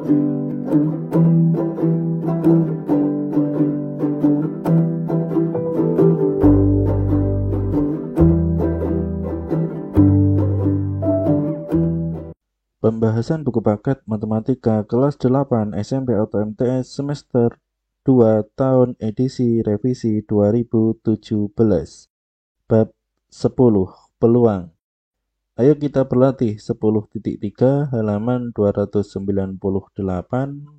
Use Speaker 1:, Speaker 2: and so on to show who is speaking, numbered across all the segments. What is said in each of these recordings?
Speaker 1: Pembahasan buku paket Matematika kelas 8 SMP atau MTS semester 2 tahun edisi revisi 2017. Bab 10 peluang. Ayo kita berlatih 10.3 halaman 298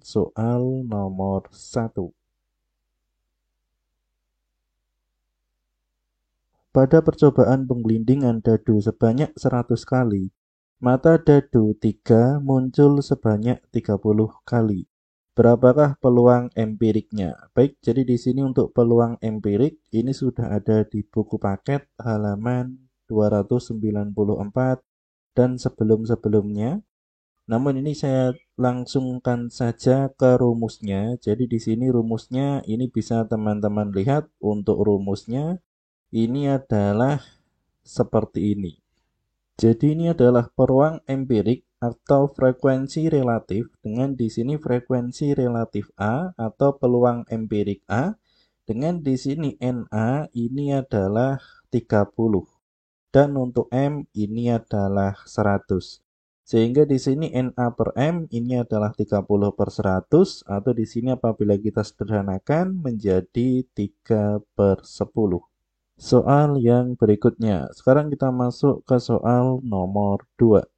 Speaker 1: soal nomor 1. Pada percobaan penggelindingan dadu sebanyak 100 kali, mata dadu 3 muncul sebanyak 30 kali. Berapakah peluang empiriknya? Baik, jadi di sini untuk peluang empirik ini sudah ada di buku paket halaman 294 dan sebelum-sebelumnya. Namun ini saya langsungkan saja ke rumusnya. Jadi di sini rumusnya ini bisa teman-teman lihat. Untuk rumusnya ini adalah seperti ini. Jadi ini adalah peluang empirik atau frekuensi relatif dengan di sini frekuensi relatif A atau peluang empirik A dengan di sini NA ini adalah 30 dan untuk M ini adalah 100. Sehingga di sini NA per M ini adalah 30/100 atau di sini apabila kita sederhanakan menjadi 3/10. Soal yang berikutnya. Sekarang kita masuk ke soal nomor 2.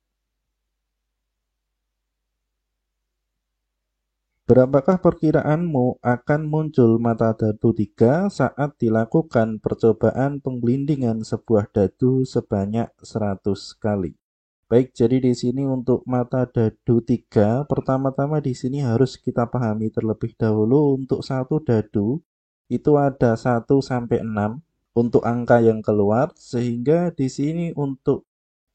Speaker 1: Berapakah perkiraanmu akan muncul mata dadu 3 saat dilakukan percobaan penggelindingan sebuah dadu sebanyak 100 kali? Baik, jadi di sini untuk mata dadu 3, pertama-tama di sini harus kita pahami terlebih dahulu untuk satu dadu itu ada 1 sampai 6 untuk angka yang keluar, sehingga di sini untuk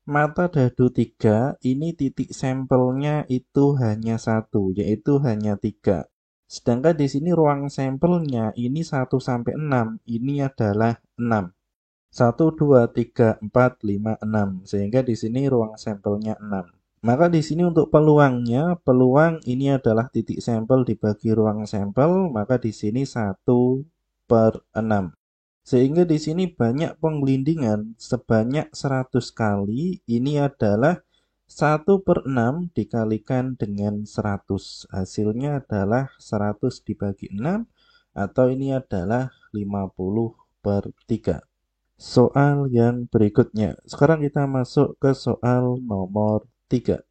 Speaker 1: mata dadu 3 ini titik sampelnya itu hanya 1, yaitu hanya 3. Sedangkan di sini ruang sampelnya ini 1 sampai 6, ini adalah 6. 1, 2, 3, 4, 5, 6. Sehingga di sini ruang sampelnya 6. Maka di sini untuk peluangnya, peluang ini adalah titik sampel dibagi ruang sampel, maka di sini 1/6. Sehingga di sini banyak penggelindingan sebanyak 100 kali, ini adalah 1/6 dikalikan dengan 100. Hasilnya adalah 100 dibagi 6, atau ini adalah 50/3. Soal yang berikutnya. Sekarang kita masuk ke soal nomor 3.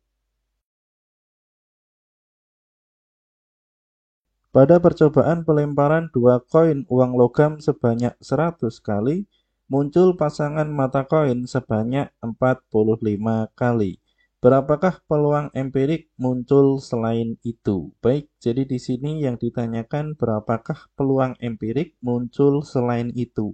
Speaker 1: Pada percobaan pelemparan 2 koin uang logam sebanyak 100 kali, muncul pasangan mata koin sebanyak 45 kali. Berapakah peluang empirik muncul selain itu? Baik, jadi di sini yang ditanyakan berapakah peluang empirik muncul selain itu.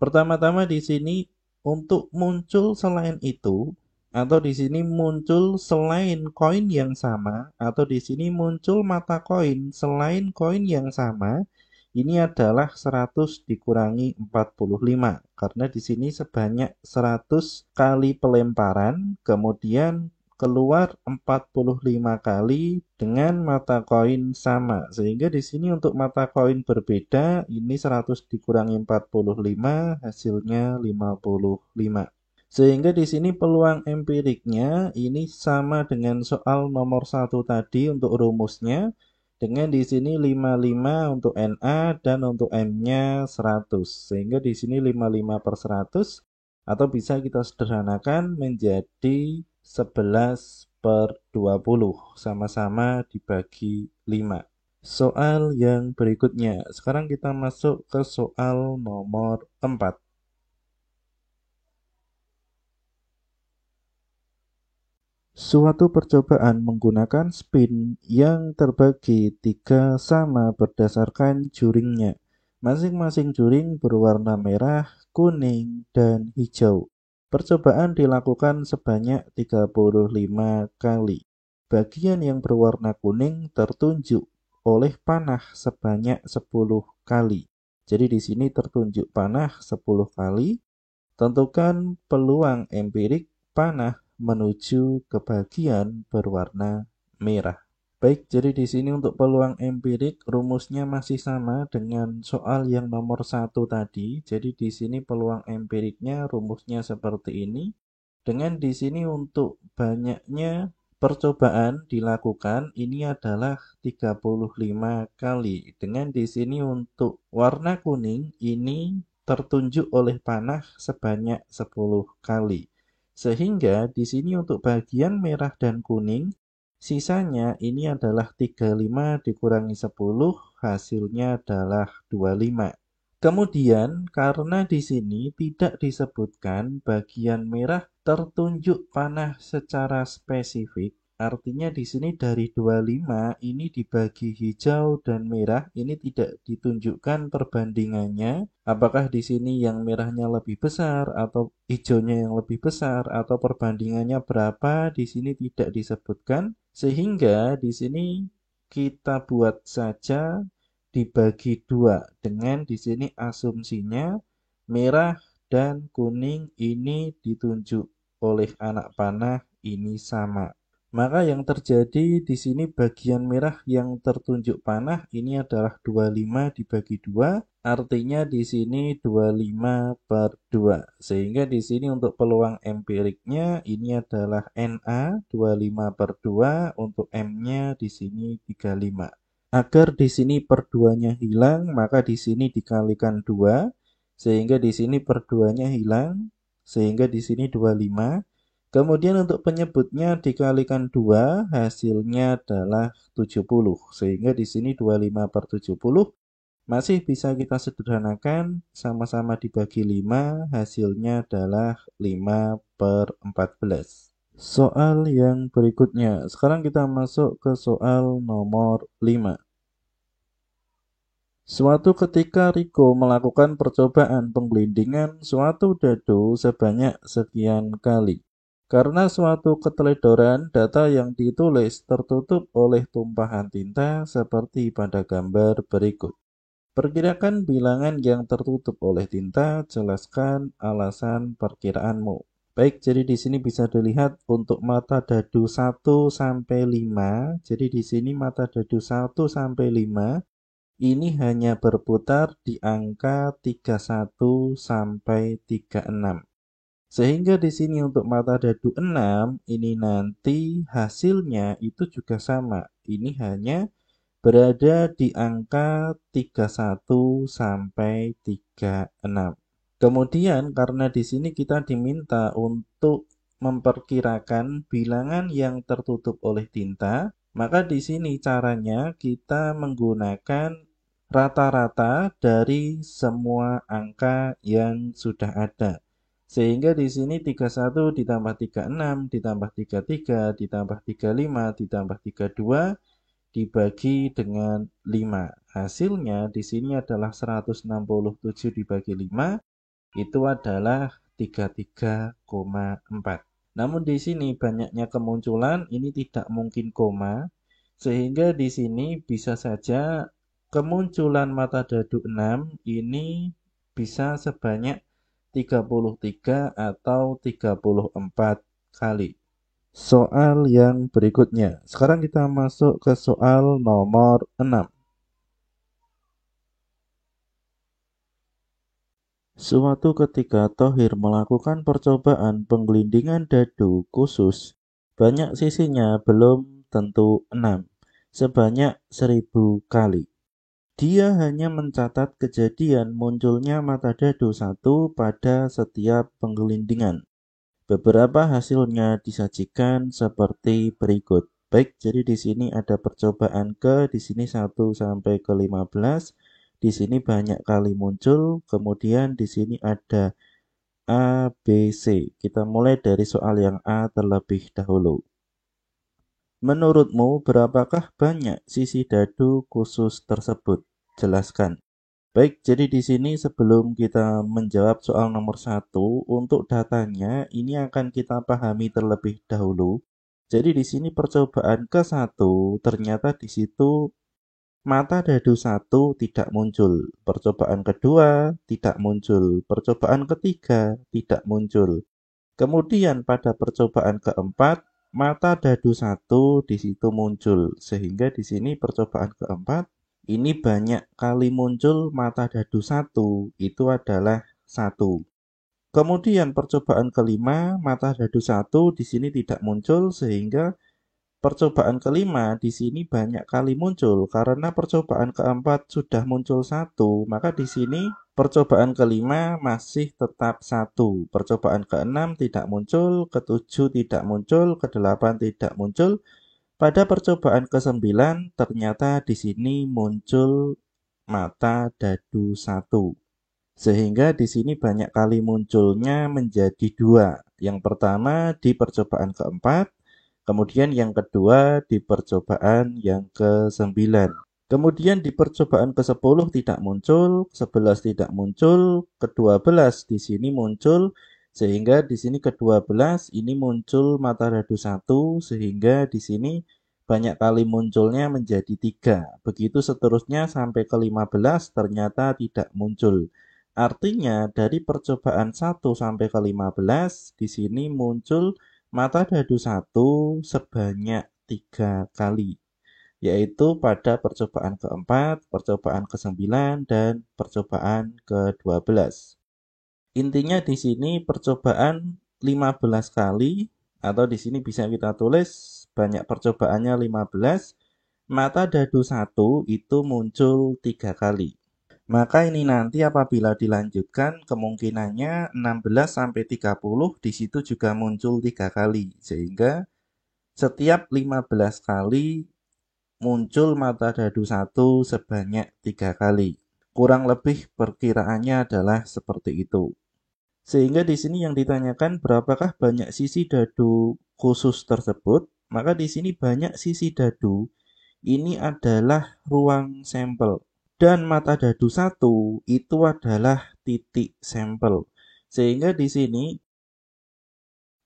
Speaker 1: Pertama-tama di sini untuk muncul selain itu, atau di sini muncul selain koin yang sama, atau di sini muncul mata koin selain koin yang sama, ini adalah 100 dikurangi 45, karena di sini sebanyak 100 kali pelemparan, kemudian keluar 45 kali dengan mata koin sama. Sehingga di sini untuk mata koin berbeda, ini 100 dikurangi 45, hasilnya 55. Sehingga di sini peluang empiriknya ini sama dengan soal nomor 1 tadi untuk rumusnya. Dengan di sini 55 untuk NA dan untuk M-nya 100. Sehingga di sini 55/100 atau bisa kita sederhanakan menjadi 11/20. Sama-sama dibagi 5. Soal yang berikutnya. Sekarang kita masuk ke soal nomor 4. Suatu percobaan menggunakan spin yang terbagi 3 sama berdasarkan juringnya. Masing-masing juring berwarna merah, kuning, dan hijau. Percobaan dilakukan sebanyak 35 kali. Bagian yang berwarna kuning tertunjuk oleh panah sebanyak 10 kali. Jadi di sini tertunjuk panah 10 kali. Tentukan peluang empirik panah menuju ke bagian berwarna merah. Baik, jadi di sini untuk peluang empirik rumusnya masih sama dengan soal yang nomor 1 tadi. Jadi di sini peluang empiriknya rumusnya seperti ini. Dengan di sini untuk banyaknya percobaan dilakukan ini adalah 35 kali. Dengan di sini untuk warna kuning ini tertunjuk oleh panah sebanyak 10 kali. Sehingga di sini untuk bagian merah dan kuning sisanya ini adalah 35 dikurangi 10, hasilnya adalah 25. Kemudian, karena di sini tidak disebutkan bagian merah tertunjuk panah secara spesifik, artinya di sini dari 25 ini dibagi hijau dan merah, ini tidak ditunjukkan perbandingannya. Apakah di sini yang merahnya lebih besar atau hijaunya yang lebih besar atau perbandingannya berapa, di sini tidak disebutkan. Sehingga di sini kita buat saja dibagi 2 dengan di sini asumsinya merah dan kuning ini ditunjuk oleh anak panah ini sama. Maka yang terjadi di sini bagian merah yang tertunjuk panah ini adalah 25 dibagi 2, artinya di sini 25/2. Sehingga di sini untuk peluang empiriknya ini adalah NA 25/2, untuk M-nya di sini 35. Agar di sini per 2-nya hilang, maka di sini dikalikan 2, sehingga di sini per 2-nya hilang, sehingga di sini 25. Kemudian untuk penyebutnya dikalikan 2, hasilnya adalah 70. Sehingga di sini 25/70 masih bisa kita sederhanakan, sama-sama dibagi 5, hasilnya adalah 5/14. Soal yang berikutnya. Sekarang kita masuk ke soal nomor 5. Suatu ketika Riko melakukan percobaan penggelindingan suatu dadu sebanyak sekian kali. Karena suatu keteledoran, data yang ditulis tertutup oleh tumpahan tinta seperti pada gambar berikut. Perkirakan bilangan yang tertutup oleh tinta, jelaskan alasan perkiraanmu. Baik, jadi di sini bisa dilihat untuk mata dadu 1 sampai 5. Jadi di sini mata dadu 1 sampai 5 ini hanya berputar di angka 31 sampai 36. Sehingga di sini untuk mata dadu 6 ini nanti hasilnya itu juga sama. Ini hanya berada di angka 31 sampai 36. Kemudian karena di sini kita diminta untuk memperkirakan bilangan yang tertutup oleh tinta, maka di sini caranya kita menggunakan rata-rata dari semua angka yang sudah ada. Sehingga di sini 31 ditambah 36 ditambah 33 ditambah 35 ditambah 32 dibagi dengan 5. Hasilnya di sini adalah 167 dibagi 5, itu adalah 33,4. Namun di sini banyaknya kemunculan, ini tidak mungkin koma, sehingga di sini bisa saja kemunculan mata dadu 6 ini bisa sebanyak 33 atau 34 kali. Soal yang berikutnya. Sekarang kita masuk ke soal nomor 6. Suatu ketika Thohir melakukan percobaan penggelindingan dadu khusus, banyak sisinya belum tentu 6, sebanyak 1000 kali. Dia hanya mencatat kejadian munculnya mata dadu 1 pada setiap penggelindingan. Beberapa hasilnya disajikan seperti berikut. Baik, jadi di sini ada percobaan di sini 1 sampai ke 15. Di sini banyak kali muncul, kemudian di sini ada A, B, C. Kita mulai dari soal yang A terlebih dahulu. Menurutmu, berapakah banyak sisi dadu khusus tersebut? Jelaskan. Baik, jadi di sini sebelum kita menjawab soal nomor 1, untuk datanya ini akan kita pahami terlebih dahulu. Jadi di sini percobaan ke-1 ternyata di situ mata dadu 1 tidak muncul. Percobaan kedua tidak muncul. Percobaan ketiga tidak muncul. Kemudian pada percobaan keempat mata dadu 1 di situ muncul. Sehingga di sini percobaan keempat, ini banyak kali muncul mata dadu 1, itu adalah 1. Kemudian percobaan kelima, mata dadu 1 di sini tidak muncul, sehingga percobaan kelima di sini banyak kali muncul. Karena percobaan keempat sudah muncul 1, maka di sini percobaan kelima masih tetap 1. Percobaan keenam tidak muncul, ketujuh tidak muncul, kedelapan tidak muncul. Pada percobaan ke-9 ternyata di sini muncul mata dadu 1. Sehingga di sini banyak kali munculnya menjadi 2. Yang pertama di percobaan keempat, kemudian yang kedua di percobaan yang ke-9. Kemudian di percobaan ke-10 tidak muncul, 11 tidak muncul, ke-12 di sini muncul, sehingga di sini ke-12 ini muncul mata dadu 1, sehingga di sini banyak kali munculnya menjadi 3. Begitu seterusnya sampai ke-15 ternyata tidak muncul. Artinya dari percobaan 1 sampai ke-15 di sini muncul mata dadu 1 sebanyak 3 kali, yaitu pada percobaan keempat, percobaan ke-9, dan percobaan ke-12. Intinya di sini percobaan 15 kali, atau di sini bisa kita tulis banyak percobaannya 15, mata dadu 1 itu muncul 3 kali. Maka ini nanti apabila dilanjutkan kemungkinannya 16 sampai 30 di situ juga muncul 3 kali. Sehingga setiap 15 kali muncul mata dadu 1 sebanyak 3 kali. Kurang lebih perkiraannya adalah seperti itu. Sehingga di sini yang ditanyakan berapakah banyak sisi dadu khusus tersebut? Maka di sini banyak sisi dadu ini adalah ruang sampel. Dan mata dadu 1 itu adalah titik sampel. Sehingga di sini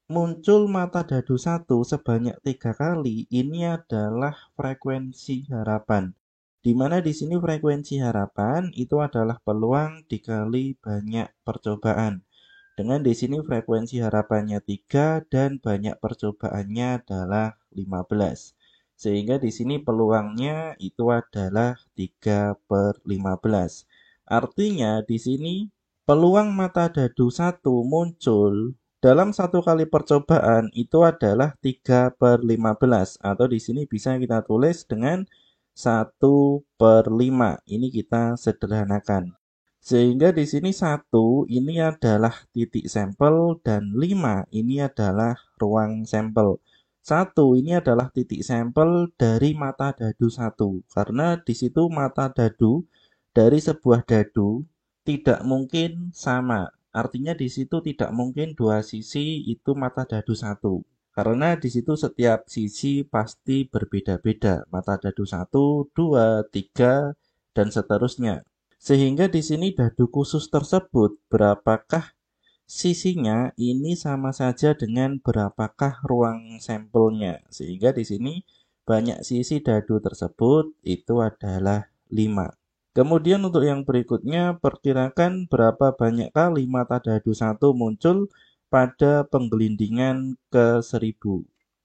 Speaker 1: muncul mata dadu 1 sebanyak 3 kali, ini adalah frekuensi harapan. Di mana di sini frekuensi harapan itu adalah peluang dikali banyak percobaan. Dengan di sini frekuensi harapannya 3 dan banyak percobaannya adalah 15. Sehingga di sini peluangnya itu adalah 3/15. Artinya di sini peluang mata dadu 1 muncul dalam satu kali percobaan itu adalah 3/15, atau di sini bisa kita tulis dengan 1/5. Ini kita sederhanakan. Sehingga di sini 1 ini adalah titik sampel dan 5 ini adalah ruang sampel. 1 ini adalah titik sampel dari mata dadu 1. Karena di situ mata dadu dari sebuah dadu tidak mungkin sama. Artinya di situ tidak mungkin dua sisi itu mata dadu 1. Karena di situ setiap sisi pasti berbeda-beda. Mata dadu 1, 2, 3, dan seterusnya. Sehingga di sini dadu khusus tersebut berapakah sisinya ini sama saja dengan berapakah ruang sampelnya. Sehingga di sini banyak sisi dadu tersebut itu adalah 5. Kemudian untuk yang berikutnya, perkirakan berapa banyak kali mata dadu 1 muncul pada penggelindingan ke-1000.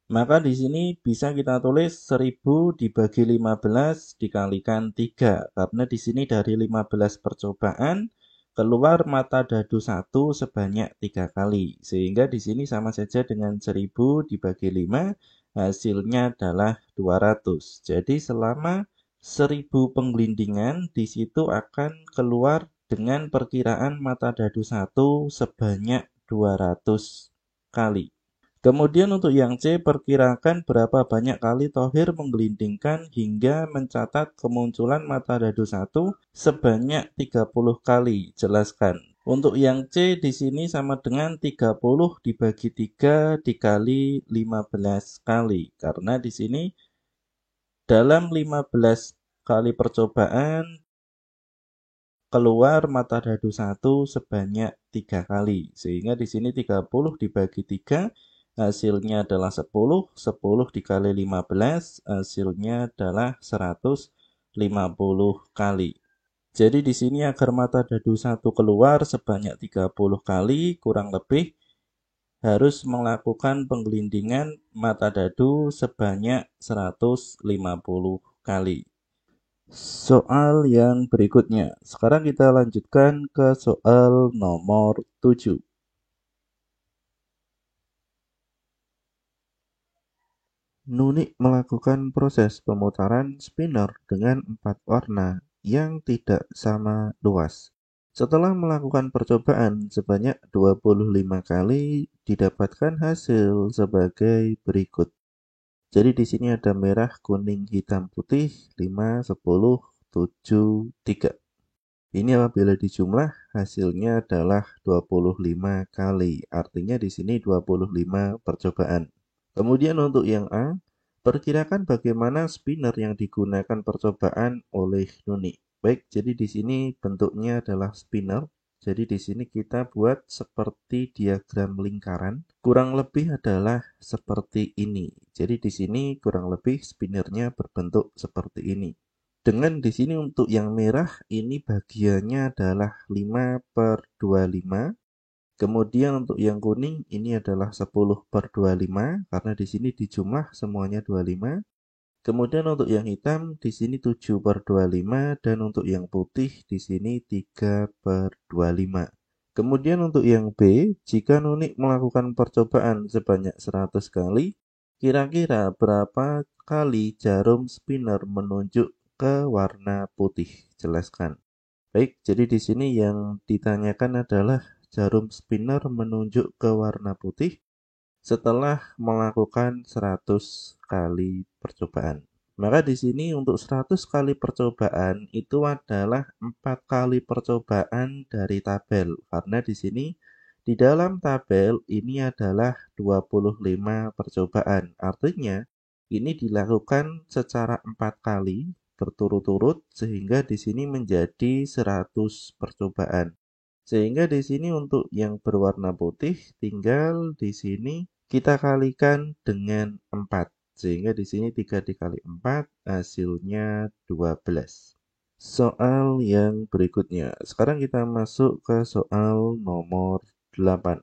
Speaker 1: Maka di sini bisa kita tulis 1000 dibagi 15 dikalikan 3. Karena di sini dari 15 percobaan keluar mata dadu 1 sebanyak 3 kali. Sehingga di sini sama saja dengan 1000 dibagi 5, hasilnya adalah 200. Jadi selama 1000 penggelindingan di situ akan keluar dengan perkiraan mata dadu 1 sebanyak 200 kali. Kemudian untuk yang C, perkirakan berapa banyak kali Thohir menggelindingkan hingga mencatat kemunculan mata dadu 1 sebanyak 30 kali. Jelaskan. Untuk yang C di sini sama dengan 30 dibagi 3 dikali 15 kali. Karena di sini dalam 15 kali percobaan keluar mata dadu 1 sebanyak 3 kali. Sehingga di sini 30 dibagi 3 hasilnya adalah 10, 10 dikali 15 hasilnya adalah 150 kali. Jadi di sini agar mata dadu 1 keluar sebanyak 30 kali kurang lebih harus melakukan penggelindingan mata dadu sebanyak 150 kali. Soal yang berikutnya. Sekarang kita lanjutkan ke soal nomor 7. Nunik melakukan proses pemutaran spinner dengan 4 warna yang tidak sama luas. Setelah melakukan percobaan sebanyak 25 kali, didapatkan hasil sebagai berikut. Jadi di sini ada merah, kuning, hitam, putih, 5, 10, 7, 3. Ini apabila dijumlah hasilnya adalah 25 kali. Artinya di sini 25 percobaan. Kemudian untuk yang A, perkirakan bagaimana spinner yang digunakan percobaan oleh Nuni. Baik, jadi di sini bentuknya adalah spinner. Jadi di sini kita buat seperti diagram lingkaran. Kurang lebih adalah seperti ini. Jadi di sini kurang lebih spinnernya berbentuk seperti ini. Dengan di sini untuk yang merah ini bagiannya adalah 5/25. Kemudian untuk yang kuning ini adalah 10/25 karena di sini dijumlah semuanya 25. Kemudian untuk yang hitam di sini 7/25 dan untuk yang putih di sini 3/25. Kemudian untuk yang B, jika Nunik melakukan percobaan sebanyak 100 kali, kira-kira berapa kali jarum spinner menunjuk ke warna putih? Jelaskan. Baik, jadi di sini yang ditanyakan adalah jarum spinner menunjuk ke warna putih setelah melakukan 100 kali percobaan. Maka di sini untuk 100 kali percobaan itu adalah 4 kali percobaan dari tabel. Karena di sini di dalam tabel ini adalah 25 percobaan. Artinya ini dilakukan secara 4 kali berturut-turut sehingga di sini menjadi 100 percobaan. Sehingga di sini untuk yang berwarna putih tinggal di sini kita kalikan dengan 4. Sehingga di sini 3 dikali 4 hasilnya 12. Soal yang berikutnya. Sekarang kita masuk ke soal nomor 8.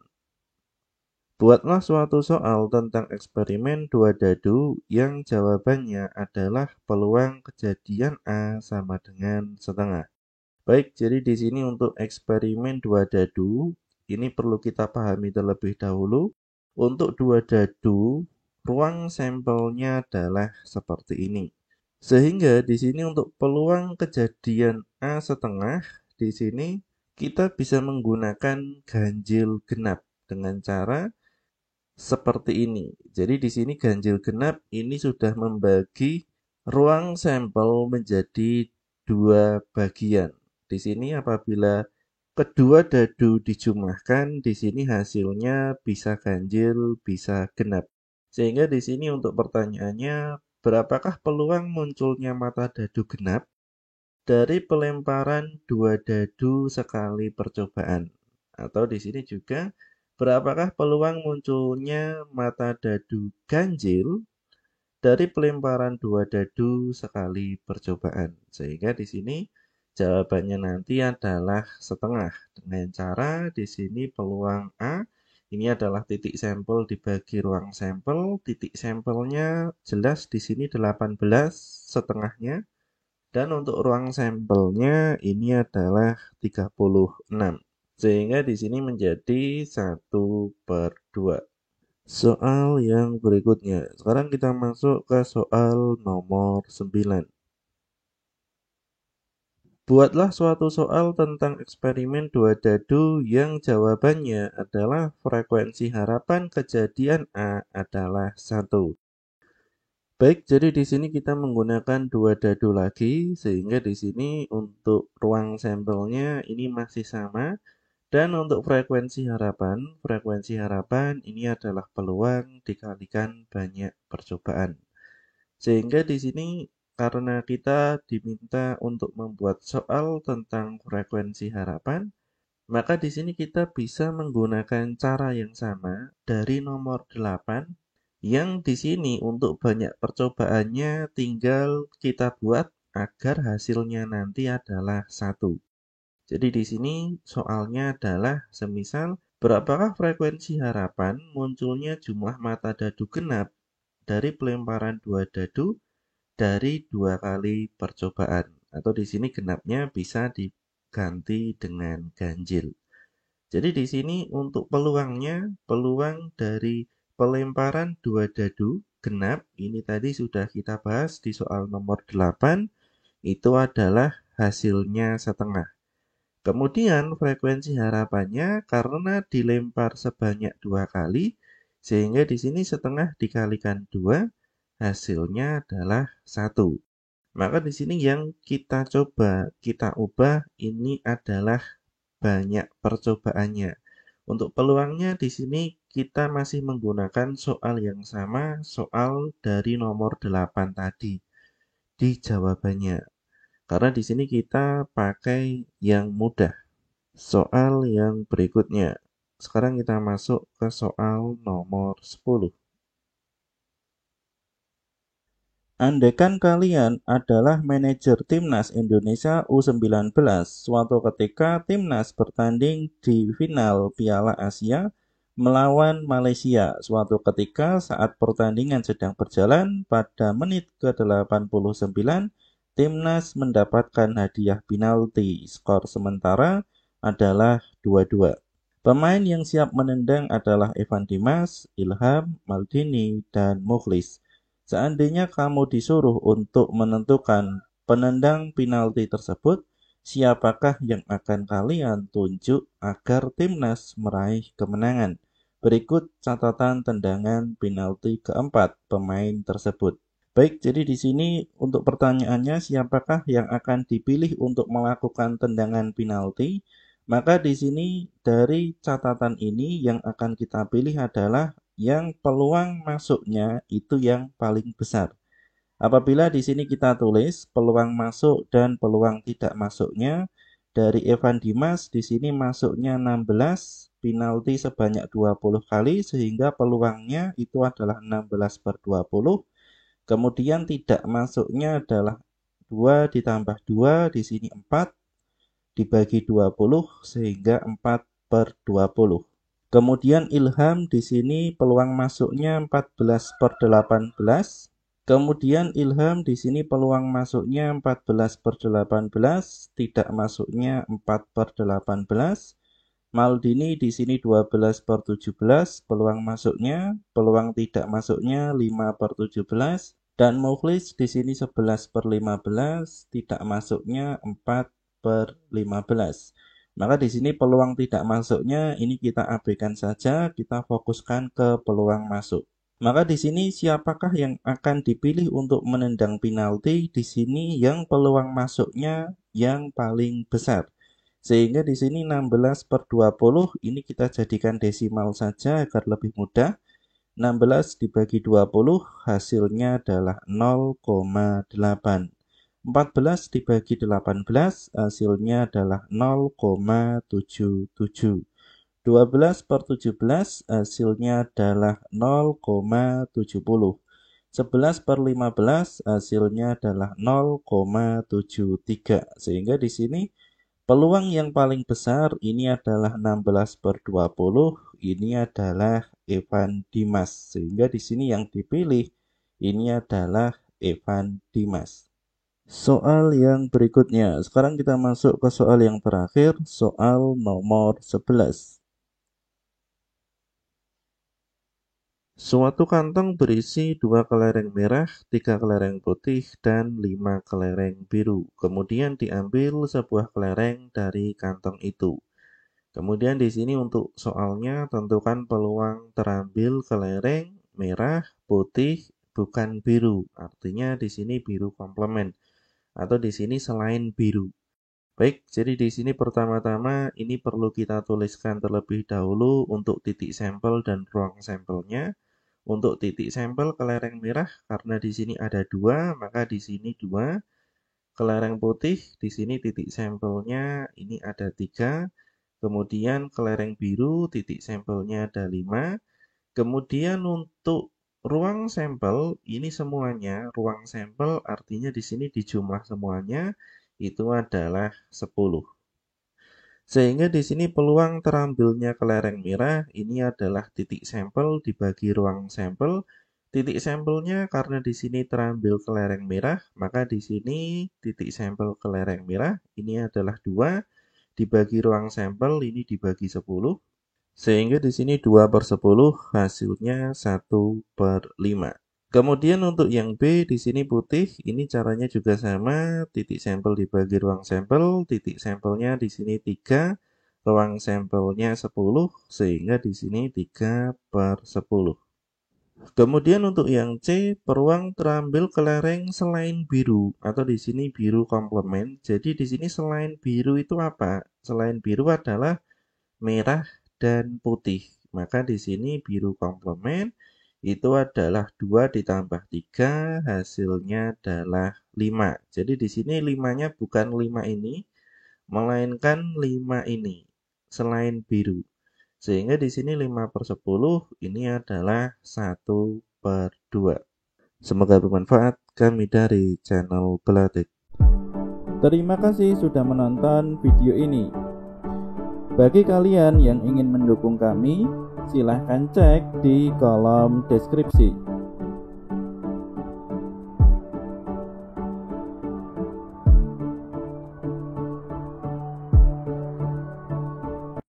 Speaker 1: Buatlah suatu soal tentang eksperimen dua dadu yang jawabannya adalah peluang kejadian A sama dengan setengah. Baik, jadi di sini untuk eksperimen dua dadu, ini perlu kita pahami terlebih dahulu. Untuk dua dadu, ruang sampelnya adalah seperti ini. Sehingga di sini untuk peluang kejadian A setengah, di sini kita bisa menggunakan ganjil genap dengan cara seperti ini. Jadi di sini ganjil genap ini sudah membagi ruang sampel menjadi dua bagian. Di sini apabila kedua dadu dijumlahkan, di sini hasilnya bisa ganjil, bisa genap. Sehingga di sini untuk pertanyaannya, berapakah peluang munculnya mata dadu genap dari pelemparan dua dadu sekali percobaan? Atau di sini juga, berapakah peluang munculnya mata dadu ganjil dari pelemparan dua dadu sekali percobaan? Sehingga di sini jawabannya nanti adalah setengah. Dengan cara di sini peluang A ini adalah titik sampel dibagi ruang sampel. Titik sampelnya jelas di sini 18 setengahnya. Dan untuk ruang sampelnya ini adalah 36. Sehingga di sini menjadi 1/2. Soal yang berikutnya. Sekarang kita masuk ke soal nomor 9. Buatlah suatu soal tentang eksperimen dua dadu yang jawabannya adalah frekuensi harapan kejadian A adalah 1. Baik, jadi di sini kita menggunakan dua dadu lagi, sehingga di sini untuk ruang sampelnya ini masih sama. Dan untuk frekuensi harapan ini adalah peluang dikalikan banyak percobaan. Sehingga di sini karena kita diminta untuk membuat soal tentang frekuensi harapan, maka di sini kita bisa menggunakan cara yang sama dari nomor 8 yang di sini untuk banyak percobaannya tinggal kita buat agar hasilnya nanti adalah 1. Jadi di sini soalnya adalah semisal Berapakah frekuensi harapan munculnya jumlah mata dadu genap dari pelemparan dua dadu dari 2 kali percobaan? Atau di sini genapnya bisa diganti dengan ganjil. Jadi di sini untuk peluangnya, peluang dari pelemparan dua dadu genap, ini tadi sudah kita bahas di soal nomor 8, itu adalah hasilnya setengah. Kemudian frekuensi harapannya karena dilempar sebanyak 2 kali, sehingga di sini setengah dikalikan 2, hasilnya adalah 1. Maka di sini yang kita coba, kita ubah, ini adalah banyak percobaannya. Untuk peluangnya di sini kita masih menggunakan soal yang sama, soal dari nomor 8 tadi di jawabannya. Karena di sini kita pakai yang mudah. Soal yang berikutnya. Sekarang kita masuk ke soal nomor 10. Andaikan kalian adalah manajer timnas Indonesia U19, suatu ketika timnas bertanding di final Piala Asia melawan Malaysia. Suatu ketika saat pertandingan sedang berjalan, pada menit ke-89, timnas mendapatkan hadiah penalti. Skor sementara adalah 2-2. Pemain yang siap menendang adalah Evan Dimas, Ilham, Maldini, dan Mukhlis. Seandainya kamu disuruh untuk menentukan penendang penalti tersebut, siapakah yang akan kalian tunjuk agar timnas meraih kemenangan? Berikut catatan tendangan penalti keempat pemain tersebut. Baik, jadi di sini untuk pertanyaannya siapakah yang akan dipilih untuk melakukan tendangan penalti? Maka di sini dari catatan ini yang akan kita pilih adalah yang peluang masuknya itu yang paling besar. Apabila di sini kita tulis peluang masuk dan peluang tidak masuknya, dari Evan Dimas di sini masuknya 16, penalti sebanyak 20 kali sehingga peluangnya itu adalah 16/20. Kemudian tidak masuknya adalah 2 ditambah 2, di sini 4, dibagi 20 sehingga 4/20. Kemudian Ilham di sini peluang masuknya 14/18. Kemudian Ilham di sini peluang masuknya 14/18, tidak masuknya 4/18. Maldini di sini 12/17 peluang masuknya, peluang tidak masuknya 5/17, dan Mukhlis di sini 11/15, tidak masuknya 4/15. Maka di sini peluang tidak masuknya ini kita abaikan saja, kita fokuskan ke peluang masuk. Maka di sini siapakah yang akan dipilih untuk menendang penalti? Di sini yang peluang masuknya yang paling besar. Sehingga di sini 16/20 ini kita jadikan desimal saja agar lebih mudah. 16 dibagi 20 hasilnya adalah 0,8. 14 dibagi 18 hasilnya adalah 0,77. 12/17 hasilnya adalah 0,70. 11/15 hasilnya adalah 0,73. Sehingga di sini peluang yang paling besar ini adalah 16/20, ini adalah Evan Dimas. Sehingga di sini yang dipilih ini adalah Evan Dimas. Soal yang berikutnya. Sekarang kita masuk ke soal yang terakhir, soal nomor 11. Suatu kantong berisi 2 kelereng merah, 3 kelereng putih, dan 5 kelereng biru. Kemudian diambil sebuah kelereng dari kantong itu. Kemudian di sini untuk soalnya tentukan peluang terambil kelereng merah, putih, bukan biru. Artinya di sini biru komplement atau di sini selain biru. Baik, jadi di sini pertama-tama ini perlu kita tuliskan terlebih dahulu untuk titik sampel dan ruang sampelnya. Untuk titik sampel kelereng merah karena di sini ada 2, maka di sini 2. Kelereng putih di sini titik sampelnya ini ada 3. Kemudian kelereng biru titik sampelnya ada 5. Kemudian untuk ruang sampel ini semuanya, ruang sampel artinya di sini dijumlah semuanya itu adalah 10. Sehingga di sini peluang terambilnya kelereng merah ini adalah titik sampel dibagi ruang sampel. Titik sampelnya karena di sini terambil kelereng merah, maka di sini titik sampel kelereng merah ini adalah 2 dibagi ruang sampel ini dibagi 10. Sehingga di sini 2/10 hasilnya 1/5. Kemudian untuk yang B di sini putih, ini caranya juga sama, titik sampel dibagi ruang sampel, titik sampelnya di sini 3, ruang sampelnya 10, sehingga di sini 3/10. Kemudian untuk yang C, peluang terambil kelereng selain biru atau di sini biru komplement. Jadi di sini selain biru itu apa? Selain biru adalah merah dan putih. Maka di sini biru komplement itu adalah 2 ditambah 3, hasilnya adalah 5. Jadi di sini 5-nya bukan 5 ini, melainkan 5 ini, selain biru. Sehingga di sini 5/10 ini adalah 1/2. Semoga bermanfaat. Kami dari channel Belatik. Terima kasih sudah menonton video ini. Bagi kalian yang ingin mendukung kami, silahkan cek di kolom deskripsi.